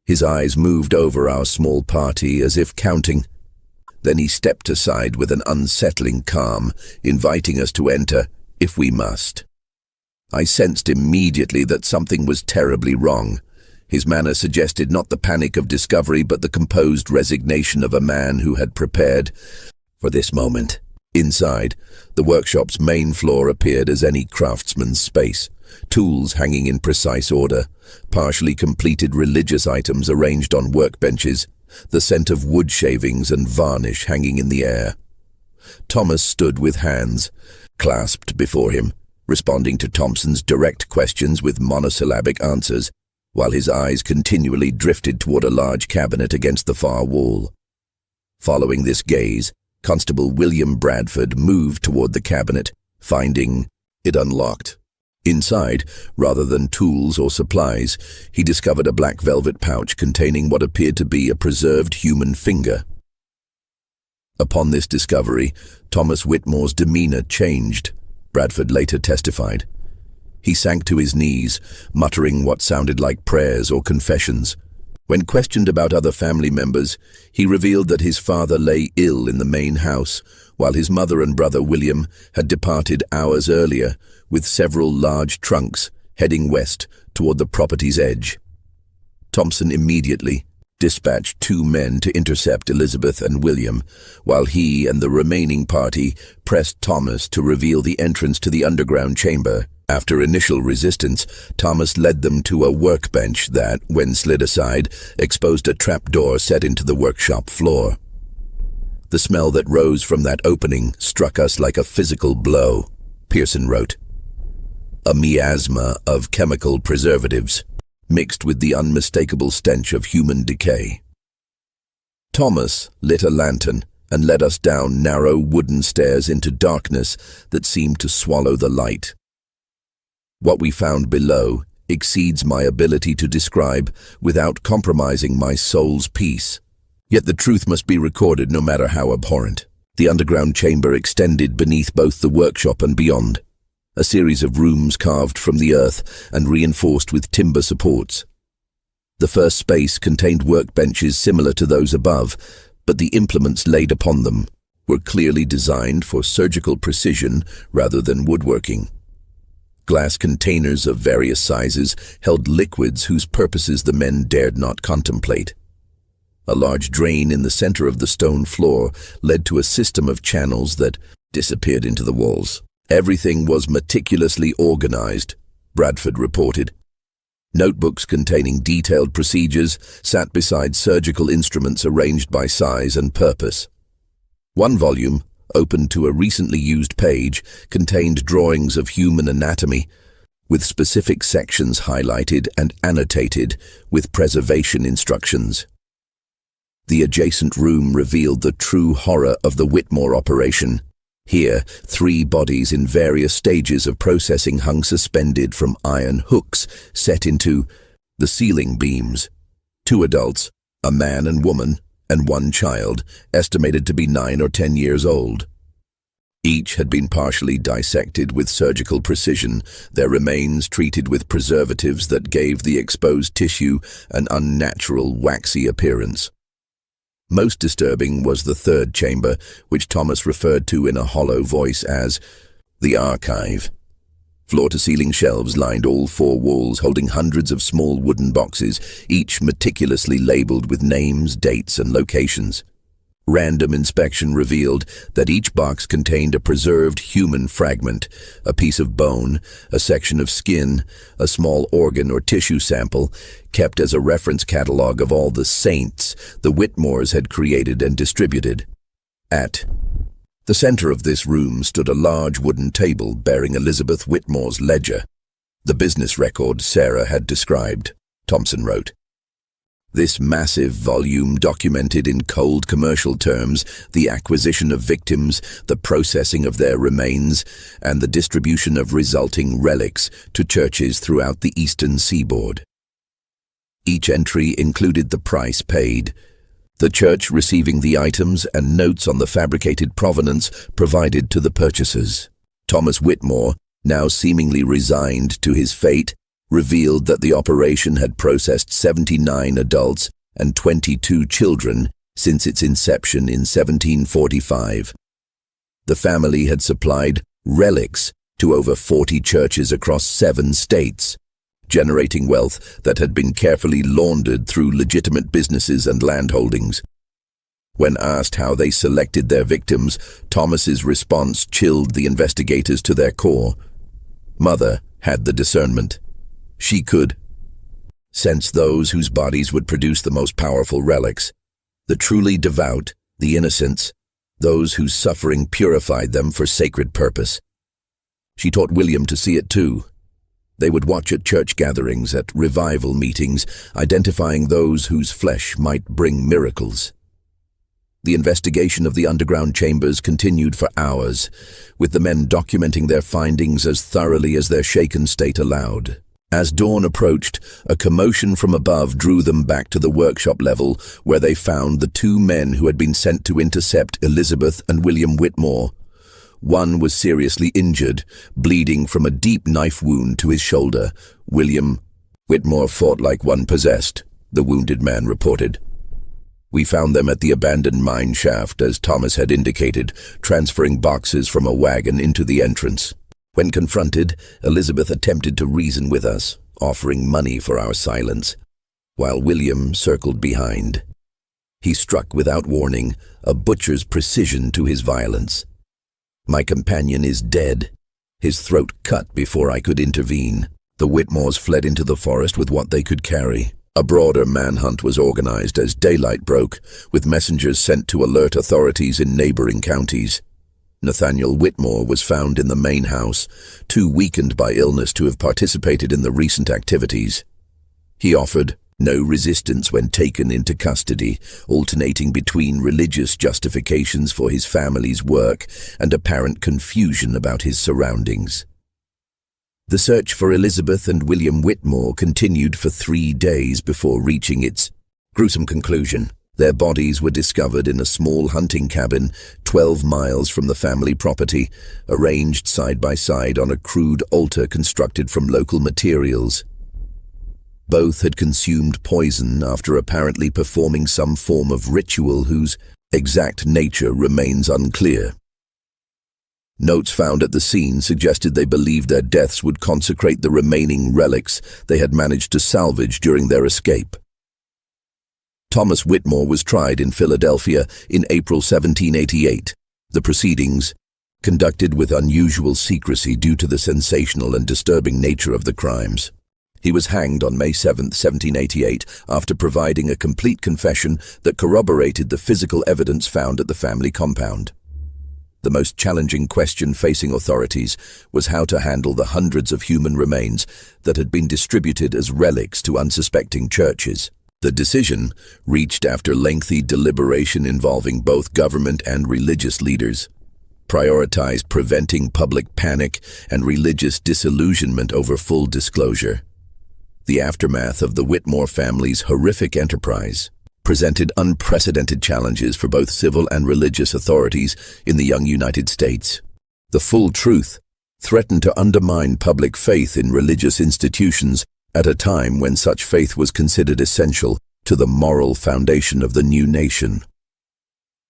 "His eyes moved over our small party as if counting. Then he stepped aside with an unsettling calm, inviting us to enter, if we must. I sensed immediately that something was terribly wrong. His manner suggested not the panic of discovery, but the composed resignation of a man who had prepared for this moment." Inside, the workshop's main floor appeared as any craftsman's space, tools hanging in precise order, partially completed religious items arranged on workbenches, the scent of wood shavings and varnish hanging in the air. Thomas stood with hands clasped before him, responding to Thompson's direct questions with monosyllabic answers, while his eyes continually drifted toward a large cabinet against the far wall. Following this gaze, Constable William Bradford moved toward the cabinet, finding it unlocked. Inside, rather than tools or supplies, he discovered a black velvet pouch containing what appeared to be a preserved human finger. Upon this discovery, Thomas Whitmore's demeanor changed, Bradford later testified. He sank to his knees, muttering what sounded like prayers or confessions. When questioned about other family members, he revealed that his father lay ill in the main house, while his mother and brother William had departed hours earlier, with several large trunks heading west toward the property's edge. Thompson immediately dispatched 2 men to intercept Elizabeth and William, while he and the remaining party pressed Thomas to reveal the entrance to the underground chamber. After initial resistance, Thomas led them to a workbench that, when slid aside, exposed a trapdoor set into the workshop floor. "The smell that rose from that opening struck us like a physical blow," Pearson wrote. "A miasma of chemical preservatives, mixed with the unmistakable stench of human decay." Thomas lit a lantern and led us down narrow wooden stairs into darkness that seemed to swallow the light. What we found below exceeds my ability to describe without compromising my soul's peace. Yet the truth must be recorded no matter how abhorrent. The underground chamber extended beneath both the workshop and beyond, a series of rooms carved from the earth and reinforced with timber supports. The first space contained workbenches similar to those above, but the implements laid upon them were clearly designed for surgical precision rather than woodworking. Glass containers of various sizes held liquids whose purposes the men dared not contemplate. A large drain in the center of the stone floor led to a system of channels that disappeared into the walls. Everything was meticulously organized, Bradford reported. Notebooks containing detailed procedures sat beside surgical instruments arranged by size and purpose. One volume, open to a recently used page, contained drawings of human anatomy, with specific sections highlighted and annotated with preservation instructions. The adjacent room revealed the true horror of the Whitmore operation. Here, 3 bodies in various stages of processing hung suspended from iron hooks set into the ceiling beams. 2 adults, a man and woman, and 1 child, estimated to be 9 or 10 years old. Each had been partially dissected with surgical precision, their remains treated with preservatives that gave the exposed tissue an unnatural, waxy appearance. Most disturbing was the 3rd chamber, which Thomas referred to in a hollow voice as the archive. Floor-to-ceiling shelves lined all four walls, holding hundreds of small wooden boxes, each meticulously labeled with names, dates, and locations. Random inspection revealed that each box contained a preserved human fragment, a piece of bone, a section of skin, a small organ or tissue sample, kept as a reference catalog of all the saints the Whitmores had created and distributed. At the center of this room stood a large wooden table bearing Elizabeth Whitmore's ledger, the business record Sarah had described, Thompson wrote. This massive volume documented in cold commercial terms the acquisition of victims, the processing of their remains, and the distribution of resulting relics to churches throughout the eastern seaboard. Each entry included the price paid, the church receiving the items and notes on the fabricated provenance provided to the purchasers. Thomas Whitmore, now seemingly resigned to his fate, revealed that the operation had processed 79 adults and 22 children since its inception in 1745. The family had supplied relics to over 40 churches across 7 states, generating wealth that had been carefully laundered through legitimate businesses and landholdings. When asked how they selected their victims, Thomas's response chilled the investigators to their core. Mother had the discernment. She could sense those whose bodies would produce the most powerful relics, the truly devout, the innocents, those whose suffering purified them for sacred purpose. She taught William to see it too. They would watch at church gatherings, at revival meetings, identifying those whose flesh might bring miracles. The investigation of the underground chambers continued for hours, with the men documenting their findings as thoroughly as their shaken state allowed. As dawn approached, a commotion from above drew them back to the workshop level, where they found the 2 men who had been sent to intercept Elizabeth and William Whitmore. One was seriously injured, bleeding from a deep knife wound to his shoulder. William Whitmore fought like one possessed, the wounded man reported. We found them at the abandoned mine shaft, as Thomas had indicated, transferring boxes from a wagon into the entrance. When confronted, Elizabeth attempted to reason with us, offering money for our silence, while William circled behind. He struck without warning, a butcher's precision to his violence. My companion is dead, his throat cut before I could intervene. The Whitmores fled into the forest with what they could carry. A broader manhunt was organized as daylight broke, with messengers sent to alert authorities in neighboring counties. Nathaniel Whitmore was found in the main house, too weakened by illness to have participated in the recent activities. He offered no resistance when taken into custody, alternating between religious justifications for his family's work and apparent confusion about his surroundings. The search for Elizabeth and William Whitmore continued for 3 days before reaching its gruesome conclusion. Their bodies were discovered in a small hunting cabin 12 miles from the family property, arranged side by side on a crude altar constructed from local materials. Both had consumed poison after apparently performing some form of ritual whose exact nature remains unclear. Notes found at the scene suggested they believed their deaths would consecrate the remaining relics they had managed to salvage during their escape. Thomas Whitmore was tried in Philadelphia in April 1788. The proceedings, conducted with unusual secrecy due to the sensational and disturbing nature of the crimes. He was hanged on May 7, 1788, after providing a complete confession that corroborated the physical evidence found at the family compound. The most challenging question facing authorities was how to handle the hundreds of human remains that had been distributed as relics to unsuspecting churches. The decision, reached after lengthy deliberation involving both government and religious leaders, prioritized preventing public panic and religious disillusionment over full disclosure. The aftermath of the Whitmore family's horrific enterprise presented unprecedented challenges for both civil and religious authorities in the young United States. The full truth threatened to undermine public faith in religious institutions at a time when such faith was considered essential to the moral foundation of the new nation.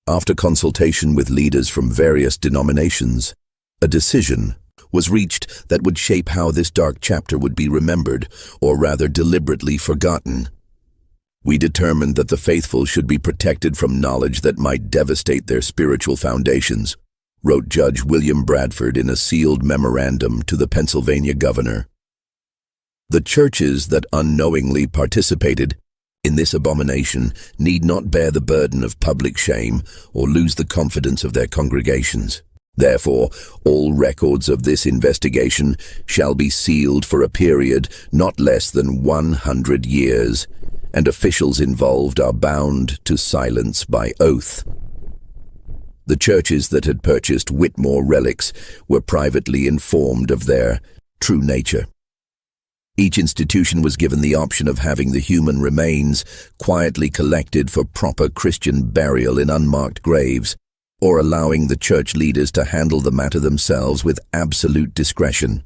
After consultation with leaders from various denominations, a decision was reached that would shape how this dark chapter would be remembered, or rather deliberately forgotten. We determined that the faithful should be protected from knowledge that might devastate their spiritual foundations, wrote Judge William Bradford in a sealed memorandum to the Pennsylvania governor. The churches that unknowingly participated in this abomination need not bear the burden of public shame or lose the confidence of their congregations. Therefore, all records of this investigation shall be sealed for a period not less than 100 years, and officials involved are bound to silence by oath. The churches that had purchased Whitmore relics were privately informed of their true nature. Each institution was given the option of having the human remains quietly collected for proper Christian burial in unmarked graves, or allowing the church leaders to handle the matter themselves with absolute discretion.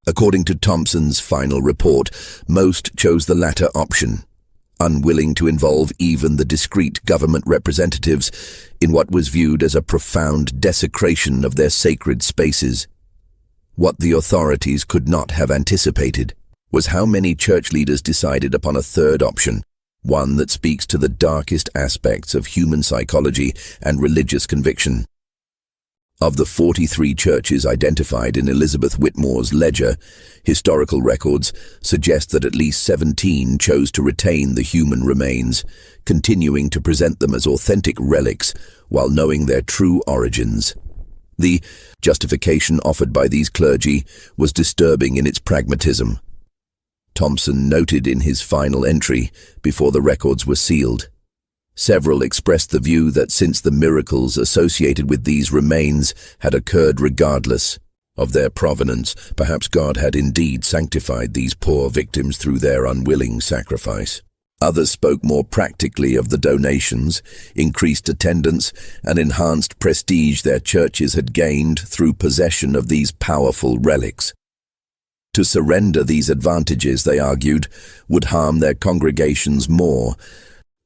According to Thompson's final report, most chose the latter option, unwilling to involve even the discreet government representatives in what was viewed as a profound desecration of their sacred spaces. What the authorities could not have anticipated was how many church leaders decided upon a third option, one that speaks to the darkest aspects of human psychology and religious conviction. Of the 43 churches identified in Elizabeth Whitmore's ledger, historical records suggest that at least 17 chose to retain the human remains, continuing to present them as authentic relics while knowing their true origins. The justification offered by these clergy was disturbing in its pragmatism. Thompson noted in his final entry, before the records were sealed, several expressed the view that since the miracles associated with these remains had occurred regardless of their provenance, perhaps God had indeed sanctified these poor victims through their unwilling sacrifice. Others spoke more practically of the donations, increased attendance, and enhanced prestige their churches had gained through possession of these powerful relics. To surrender these advantages, they argued, would harm their congregations more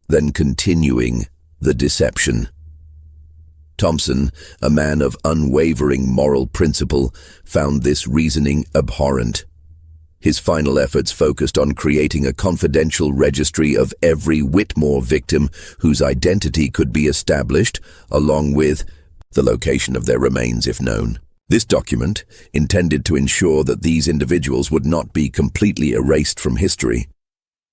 than continuing the deception. Thompson, a man of unwavering moral principle, found this reasoning abhorrent. His final efforts focused on creating a confidential registry of every Whitmore victim whose identity could be established, along with the location of their remains if known. This document, intended to ensure that these individuals would not be completely erased from history,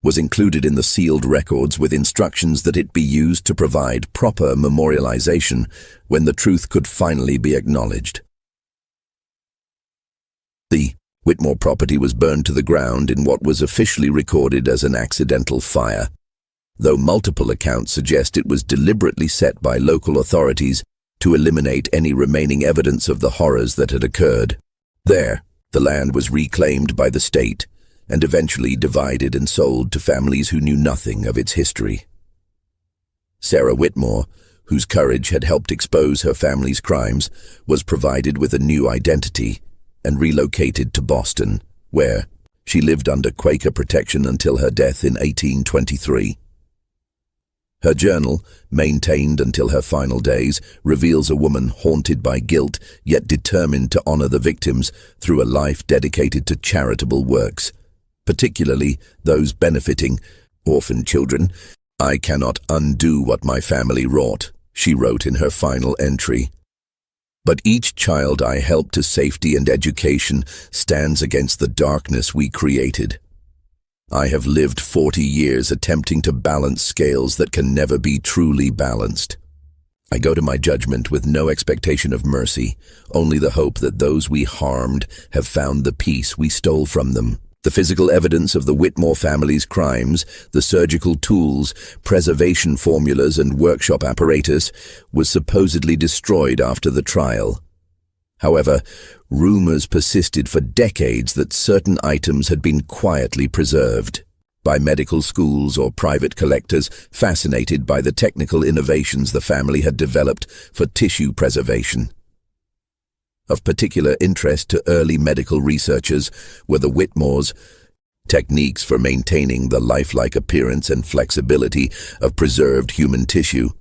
was included in the sealed records with instructions that it be used to provide proper memorialization when the truth could finally be acknowledged. The Whitmore property was burned to the ground in what was officially recorded as an accidental fire, though multiple accounts suggest it was deliberately set by local authorities to eliminate any remaining evidence of the horrors that had occurred. There, the land was reclaimed by the state and eventually divided and sold to families who knew nothing of its history. Sarah Whitmore, whose courage had helped expose her family's crimes, was provided with a new identity and relocated to Boston, where she lived under Quaker protection until her death in 1823. Her journal, maintained until her final days, reveals a woman haunted by guilt yet determined to honor the victims through a life dedicated to charitable works, particularly those benefiting orphan children. "I cannot undo what my family wrought," she wrote in her final entry. "But each child I help to safety and education stands against the darkness we created. I have lived 40 years attempting to balance scales that can never be truly balanced. I go to my judgment with no expectation of mercy, only the hope that those we harmed have found the peace we stole from them. The physical evidence of the Whitmore family's crimes, the surgical tools, preservation formulas, and workshop apparatus was supposedly destroyed after the trial. However, rumors persisted for decades that certain items had been quietly preserved by medical schools or private collectors fascinated by the technical innovations the family had developed for tissue preservation. Of particular interest to early medical researchers were the Whitmores' techniques for maintaining the lifelike appearance and flexibility of preserved human tissue.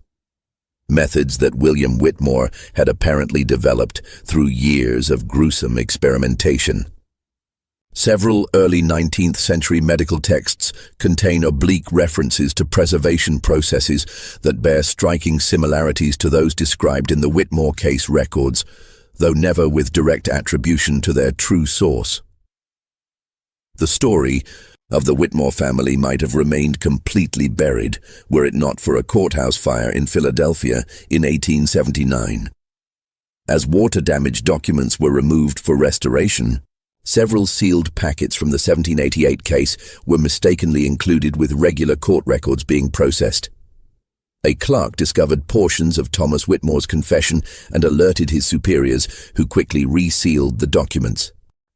methods that William Whitmore had apparently developed through years of gruesome experimentation. Several early 19th century medical texts contain oblique references to preservation processes that bear striking similarities to those described in the Whitmore case records, though never with direct attribution to their true source. The story of the Whitmore family might have remained completely buried were it not for a courthouse fire in Philadelphia in 1879. As water-damaged documents were removed for restoration, several sealed packets from the 1788 case were mistakenly included with regular court records being processed. A clerk discovered portions of Thomas Whitmore's confession and alerted his superiors, who quickly resealed the documents.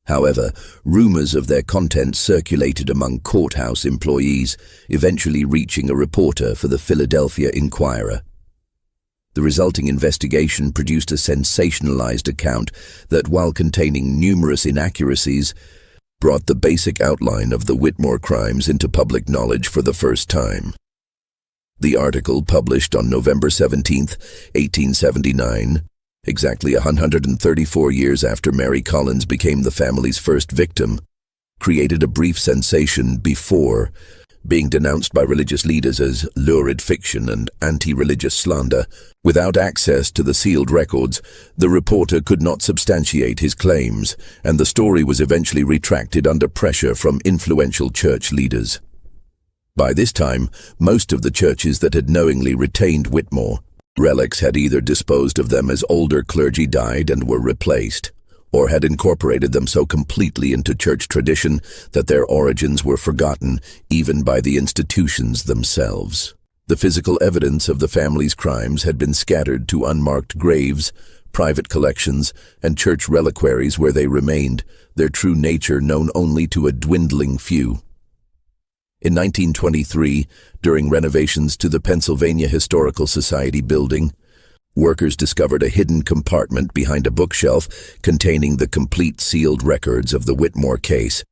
However, rumors of their contents circulated among courthouse employees, eventually reaching a reporter for the Philadelphia Inquirer. The resulting investigation produced a sensationalized account that, while containing numerous inaccuracies, brought the basic outline of the Whitmore crimes into public knowledge for the first time. The article, published on November 17, 1879, exactly 134 years after Mary Collins became the family's first victim, created a brief sensation before being denounced by religious leaders as lurid fiction and anti-religious slander. Without access to the sealed records, the reporter could not substantiate his claims, and the story was eventually retracted under pressure from influential church leaders. By this time, most of the churches that had knowingly retained Whitmore relics had either disposed of them as older clergy died and were replaced, or had incorporated them so completely into church tradition that their origins were forgotten even by the institutions themselves. The physical evidence of the family's crimes had been scattered to unmarked graves, private collections, and church reliquaries where they remained, their true nature known only to a dwindling few. In 1923, during renovations to the Pennsylvania Historical Society building, workers discovered a hidden compartment behind a bookshelf containing the complete sealed records of the Whitmore case,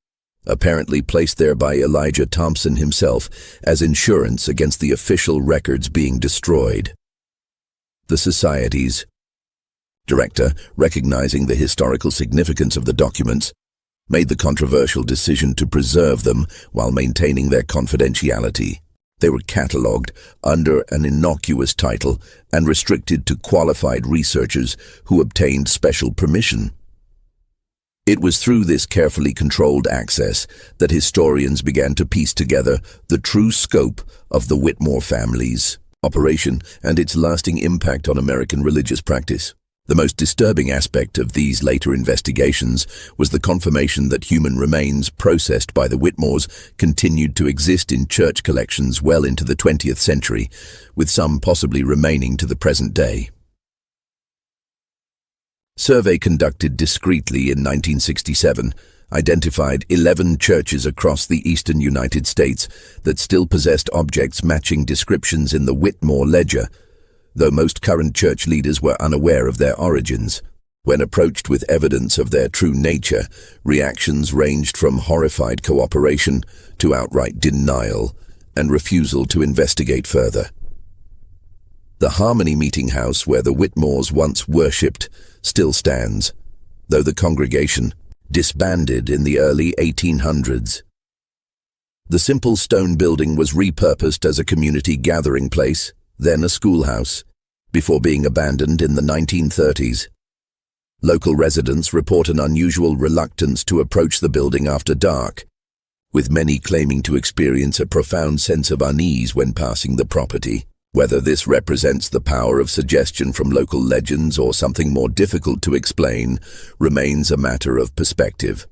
apparently placed there by Elijah Thompson himself as insurance against the official records being destroyed. The Society's director, recognizing the historical significance of the documents, made the controversial decision to preserve them while maintaining their confidentiality. They were catalogued under an innocuous title and restricted to qualified researchers who obtained special permission. It was through this carefully controlled access that historians began to piece together the true scope of the Whitmore family's operation and its lasting impact on American religious practice. The most disturbing aspect of these later investigations was the confirmation that human remains processed by the Whitmores continued to exist in church collections well into the 20th century, with some possibly remaining to the present day. Survey conducted discreetly in 1967 identified 11 churches across the eastern United States that still possessed objects matching descriptions in the Whitmore ledger, though most current church leaders were unaware of their origins. When approached with evidence of their true nature, reactions ranged from horrified cooperation to outright denial and refusal to investigate further. The Harmony Meeting House where the Whitmores once worshipped still stands, though the congregation disbanded in the early 1800s. The simple stone building was repurposed as a community gathering place, then a schoolhouse, before being abandoned in the 1930s. Local residents report an unusual reluctance to approach the building after dark, with many claiming to experience a profound sense of unease when passing the property. Whether this represents the power of suggestion from local legends or something more difficult to explain remains a matter of perspective.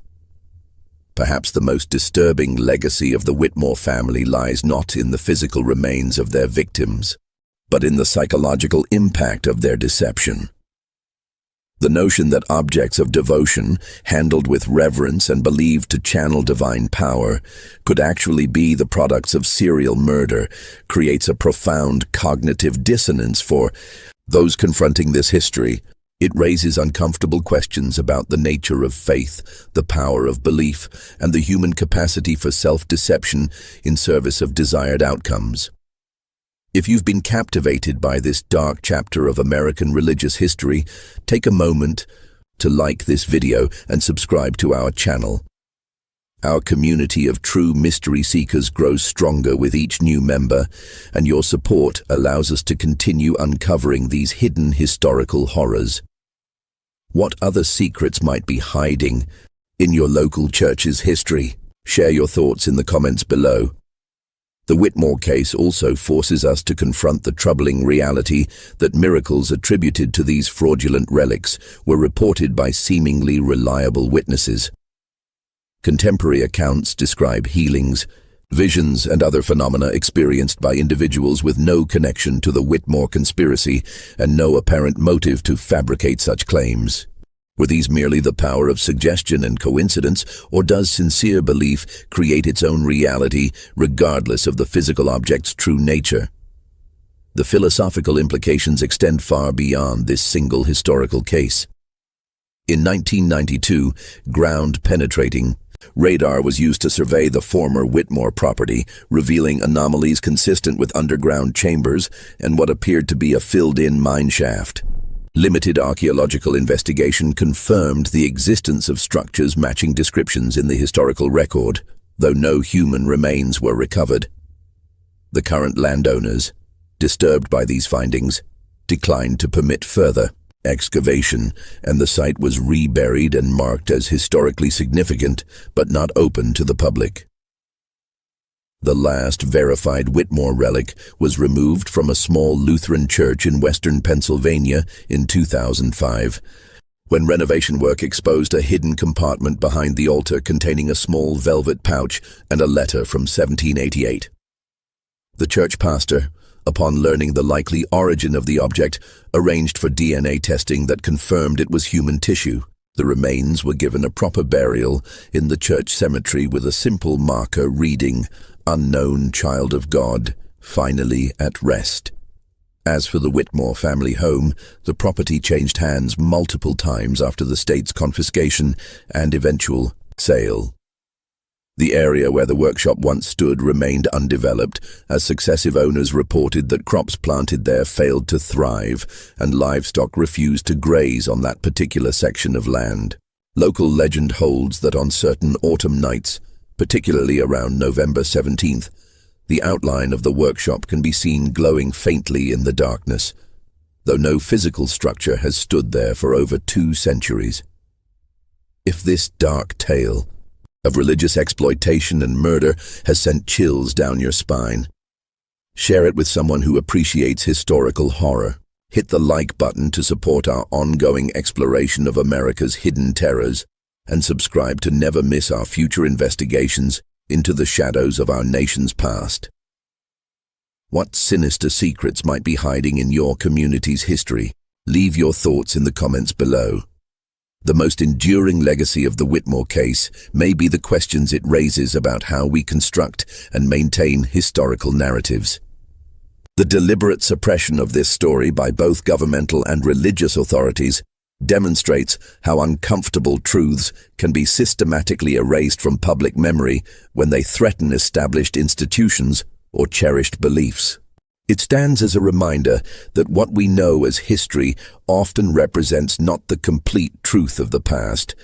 Perhaps the most disturbing legacy of the Whitmore family lies not in the physical remains of their victims, but in the psychological impact of their deception. The notion that objects of devotion, handled with reverence and believed to channel divine power, could actually be the products of serial murder creates a profound cognitive dissonance for those confronting this history. It raises uncomfortable questions about the nature of faith, the power of belief, and the human capacity for self-deception in service of desired outcomes. If you've been captivated by this dark chapter of American religious history, take a moment to like this video and subscribe to our channel. Our community of true mystery seekers grows stronger with each new member, and your support allows us to continue uncovering these hidden historical horrors. What other secrets might be hiding in your local church's history? Share your thoughts in the comments below. The Whitmore case also forces us to confront the troubling reality that miracles attributed to these fraudulent relics were reported by seemingly reliable witnesses. Contemporary accounts describe healings, visions, and other phenomena experienced by individuals with no connection to the Whitmore conspiracy and no apparent motive to fabricate such claims. Were these merely the power of suggestion and coincidence, or does sincere belief create its own reality regardless of the physical object's true nature? The philosophical implications extend far beyond this single historical case. In 1992, ground-penetrating radar was used to survey the former Whitmore property, revealing anomalies consistent with underground chambers and what appeared to be a filled-in mine shaft. Limited archaeological investigation confirmed the existence of structures matching descriptions in the historical record, though no human remains were recovered. The current landowners, disturbed by these findings, declined to permit further excavation, and the site was reburied and marked as historically significant but not open to the public. The last verified Whitmore relic was removed from a small Lutheran church in western Pennsylvania in 2005, when renovation work exposed a hidden compartment behind the altar containing a small velvet pouch and a letter from 1788. The church pastor, upon learning the likely origin of the object, arranged for DNA testing that confirmed it was human tissue. The remains were given a proper burial in the church cemetery with a simple marker reading, "Unknown Child of God, finally at rest." As for the Whitmore family home, the property changed hands multiple times after the state's confiscation and eventual sale. The area where the workshop once stood remained undeveloped, as successive owners reported that crops planted there failed to thrive and livestock refused to graze on that particular section of land. Local legend holds that on certain autumn nights, particularly around November 17th, the outline of the workshop can be seen glowing faintly in the darkness, though no physical structure has stood there for over 2 centuries. If this dark tale of religious exploitation and murder has sent chills down your spine, share it with someone who appreciates historical horror. Hit the like button to support our ongoing exploration of America's hidden terrors, and subscribe to never miss our future investigations into the shadows of our nation's past. What sinister secrets might be hiding in your community's history? Leave your thoughts in the comments below. The most enduring legacy of the Whitmore case may be the questions it raises about how we construct and maintain historical narratives. The deliberate suppression of this story by both governmental and religious authorities demonstrates how uncomfortable truths can be systematically erased from public memory when they threaten established institutions or cherished beliefs. It stands as a reminder that what we know as history often represents not the complete truth of the past,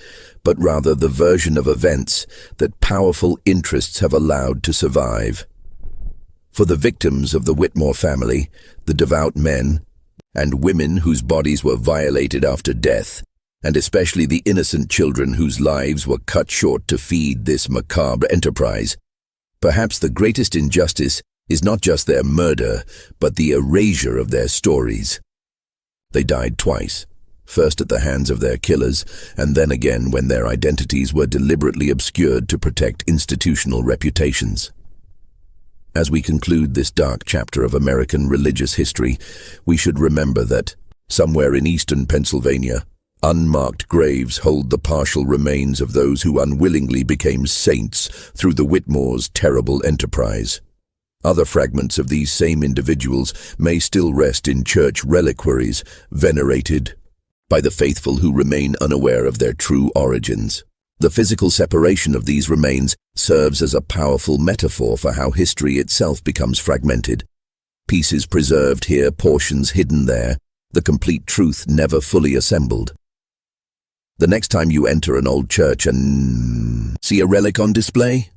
but rather the version of events that powerful interests have allowed to survive. For the victims of the Whitmore family, the devout men and women whose bodies were violated after death, and especially the innocent children whose lives were cut short to feed this macabre enterprise, perhaps the greatest injustice is not just their murder, but the erasure of their stories. They died twice, first at the hands of their killers, and then again when their identities were deliberately obscured to protect institutional reputations. As we conclude this dark chapter of American religious history, we should remember that, somewhere in eastern Pennsylvania, unmarked graves hold the partial remains of those who unwillingly became saints through the Whitmores' terrible enterprise. Other fragments of these same individuals may still rest in church reliquaries, venerated by the faithful who remain unaware of their true origins. The physical separation of these remains serves as a powerful metaphor for how history itself becomes fragmented. Pieces preserved here, portions hidden there, the complete truth never fully assembled. The next time you enter an old church and see a relic on display,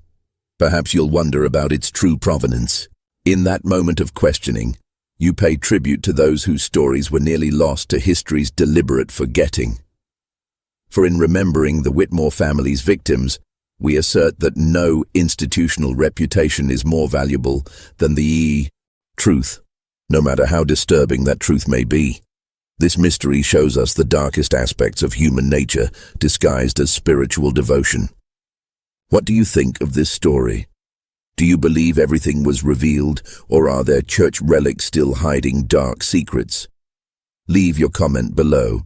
perhaps you'll wonder about its true provenance. In that moment of questioning, you pay tribute to those whose stories were nearly lost to history's deliberate forgetting. For in remembering the Whitmore family's victims, we assert that no institutional reputation is more valuable than the truth, no matter how disturbing that truth may be. This mystery shows us the darkest aspects of human nature, disguised as spiritual devotion. What do you think of this story? Do you believe everything was revealed, or are there church relics still hiding dark secrets? Leave your comment below.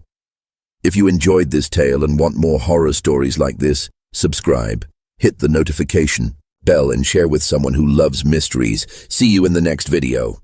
If you enjoyed this tale and want more horror stories like this, subscribe, hit the notification bell and share with someone who loves mysteries. See you in the next video.